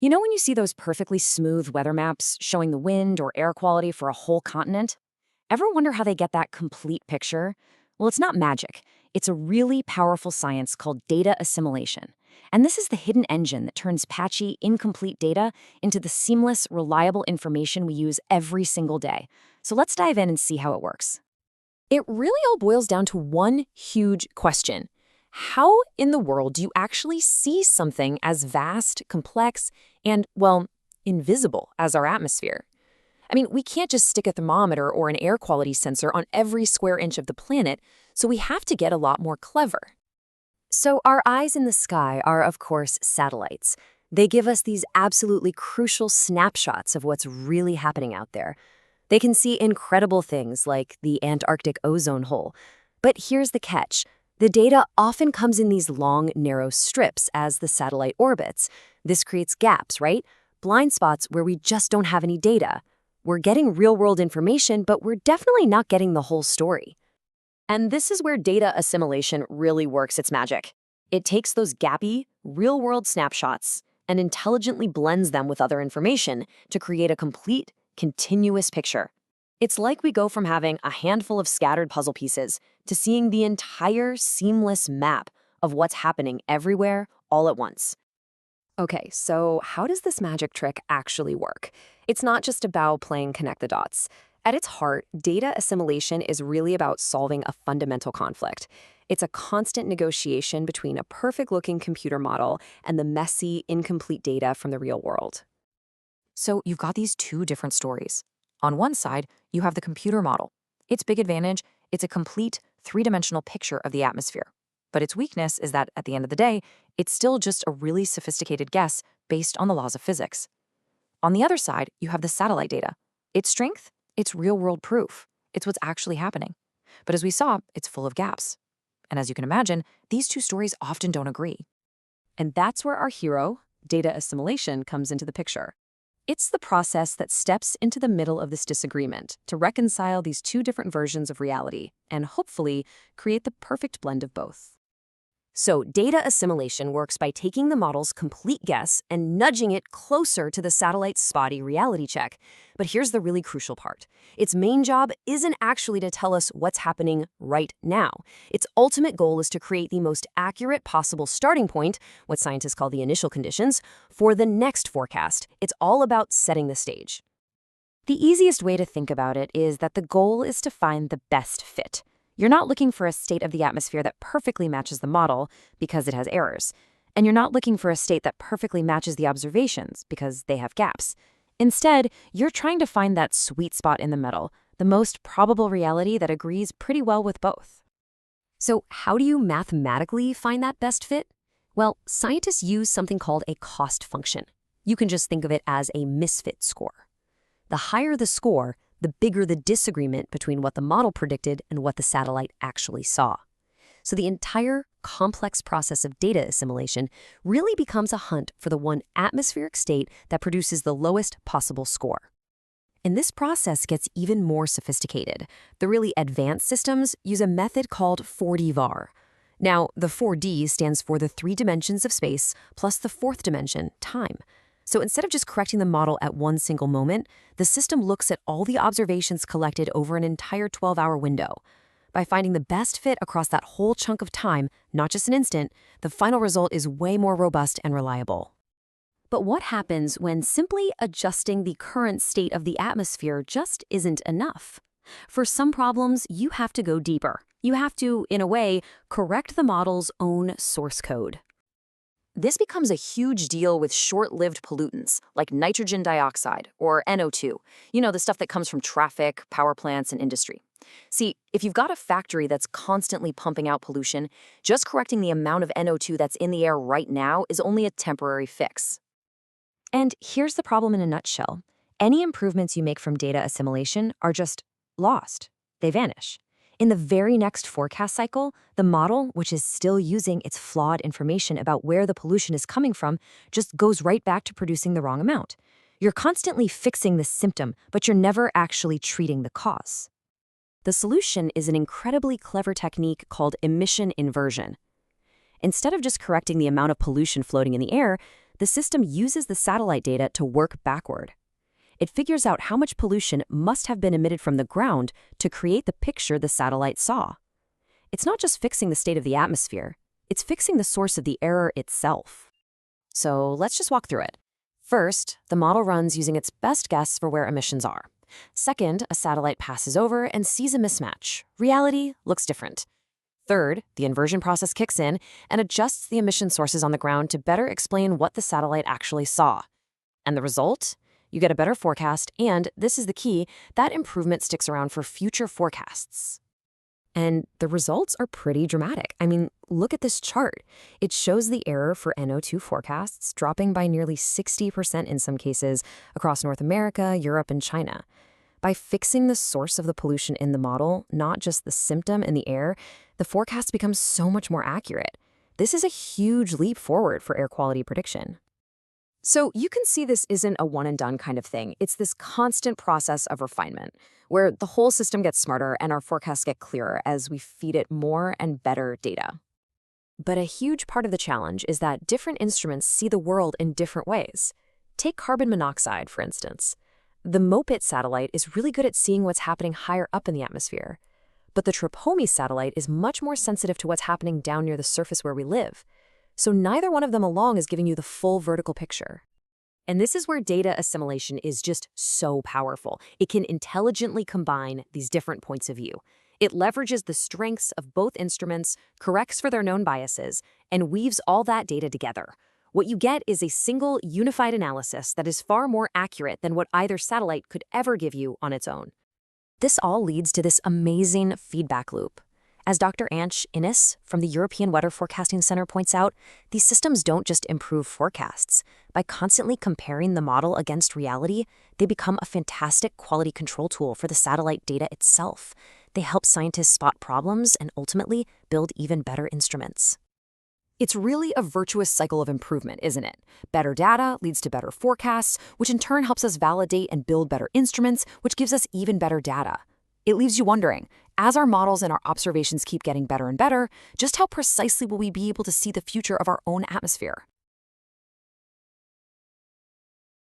You know when you see those perfectly smooth weather maps showing the wind or air quality for a whole continent? Ever wonder how they get that complete picture? Well, it's not magic. It's a really powerful science called data assimilation. And this is the hidden engine that turns patchy, incomplete data into the seamless, reliable information we use every single day. So let's dive in and see how it works. It really all boils down to one huge question. How in the world do you actually see something as vast, complex, and, well, invisible as our atmosphere? I mean, we can't just stick a thermometer or an air quality sensor on every square inch of the planet, so we have to get a lot more clever. So our eyes in the sky are, of course, satellites. They give us these absolutely crucial snapshots of what's really happening out there. They can see incredible things like the Antarctic ozone hole. But here's the catch. The data often comes in these long, narrow strips as the satellite orbits. This creates gaps, right? Blind spots where we just don't have any data. We're getting real-world information, but we're definitely not getting the whole story. And this is where data assimilation really works its magic. It takes those gappy, real-world snapshots and intelligently blends them with other information to create a complete, continuous picture. It's like we go from having a handful of scattered puzzle pieces to seeing the entire seamless map of what's happening everywhere all at once. Okay, so how does this magic trick actually work? It's not just about playing connect the dots. At its heart, data assimilation is really about solving a fundamental conflict. It's a constant negotiation between a perfect-looking computer model and the messy, incomplete data from the real world. So you've got these two different stories. On one side, you have the computer model. Its big advantage, it's a complete, three-dimensional picture of the atmosphere. But its weakness is that, at the end of the day, it's still just a really sophisticated guess based on the laws of physics. On the other side, you have the satellite data. Its strength, it's real-world proof. It's what's actually happening. But as we saw, it's full of gaps. And as you can imagine, these two stories often don't agree. And that's where our hero, data assimilation, comes into the picture. It's the process that steps into the middle of this disagreement to reconcile these two different versions of reality and hopefully create the perfect blend of both. So data assimilation works by taking the model's complete guess and nudging it closer to the satellite's spotty reality check. But here's the really crucial part. Its main job isn't actually to tell us what's happening right now. Its ultimate goal is to create the most accurate possible starting point, what scientists call the initial conditions, for the next forecast. It's all about setting the stage. The easiest way to think about it is that the goal is to find the best fit. You're not looking for a state of the atmosphere that perfectly matches the model because it has errors. And you're not looking for a state that perfectly matches the observations because they have gaps. Instead, you're trying to find that sweet spot in the middle, the most probable reality that agrees pretty well with both. So how do you mathematically find that best fit? Well, scientists use something called a cost function. You can just think of it as a misfit score. The higher the score, the bigger the disagreement between what the model predicted and what the satellite actually saw. So the entire complex process of data assimilation really becomes a hunt for the one atmospheric state that produces the lowest possible score. And this process gets even more sophisticated. The really advanced systems use a method called 4D VAR. Now, the 4D stands for the 3 dimensions of space plus the 4th dimension, time. So instead of just correcting the model at one single moment, the system looks at all the observations collected over an entire 12-hour window. By finding the best fit across that whole chunk of time, not just an instant, the final result is way more robust and reliable. But what happens when simply adjusting the current state of the atmosphere just isn't enough? For some problems, you have to go deeper. You have to, in a way, correct the model's own source code. This becomes a huge deal with short-lived pollutants like nitrogen dioxide or NO2, the stuff that comes from traffic, power plants, and industry. See, if you've got a factory that's constantly pumping out pollution, just correcting the amount of NO2 that's in the air right now is only a temporary fix. And here's the problem in a nutshell. Any improvements you make from data assimilation are just lost. They vanish. In the very next forecast cycle, the model, which is still using its flawed information about where the pollution is coming from, just goes right back to producing the wrong amount. You're constantly fixing the symptom, but you're never actually treating the cause. The solution is an incredibly clever technique called emission inversion. Instead of just correcting the amount of pollution floating in the air, the system uses the satellite data to work backward. It figures out how much pollution must have been emitted from the ground to create the picture the satellite saw. It's not just fixing the state of the atmosphere, it's fixing the source of the error itself. So let's just walk through it. First, the model runs using its best guess for where emissions are. Second, a satellite passes over and sees a mismatch. Reality looks different. Third, the inversion process kicks in and adjusts the emission sources on the ground to better explain what the satellite actually saw. And the result? You get a better forecast, and this is the key, that improvement sticks around for future forecasts. And the results are pretty dramatic. I mean, look at this chart. It shows the error for NO2 forecasts dropping by nearly 60% in some cases across North America, Europe, and China. By fixing the source of the pollution in the model, not just the symptom in the air, the forecast becomes so much more accurate. This is a huge leap forward for air quality prediction. So you can see this isn't a one-and-done kind of thing. It's this constant process of refinement, where the whole system gets smarter and our forecasts get clearer as we feed it more and better data. But a huge part of the challenge is that different instruments see the world in different ways. Take carbon monoxide, for instance. The MOPIT satellite is really good at seeing what's happening higher up in the atmosphere. But the TRPHOMI satellite is much more sensitive to what's happening down near the surface where we live. So neither one of them alone is giving you the full vertical picture. And this is where data assimilation is just so powerful. It can intelligently combine these different points of view. It leverages the strengths of both instruments, corrects for their known biases, and weaves all that data together. What you get is a single, unified analysis that is far more accurate than what either satellite could ever give you on its own. This all leads to this amazing feedback loop. As Dr. Antje Innes from the European Weather Forecasting Center points out, these systems don't just improve forecasts. By constantly comparing the model against reality, they become a fantastic quality control tool for the satellite data itself. They help scientists spot problems and ultimately build even better instruments. It's really a virtuous cycle of improvement, isn't it? Better data leads to better forecasts, which in turn helps us validate and build better instruments, which gives us even better data. It leaves you wondering, as our models and our observations keep getting better and better, just how precisely will we be able to see the future of our own atmosphere?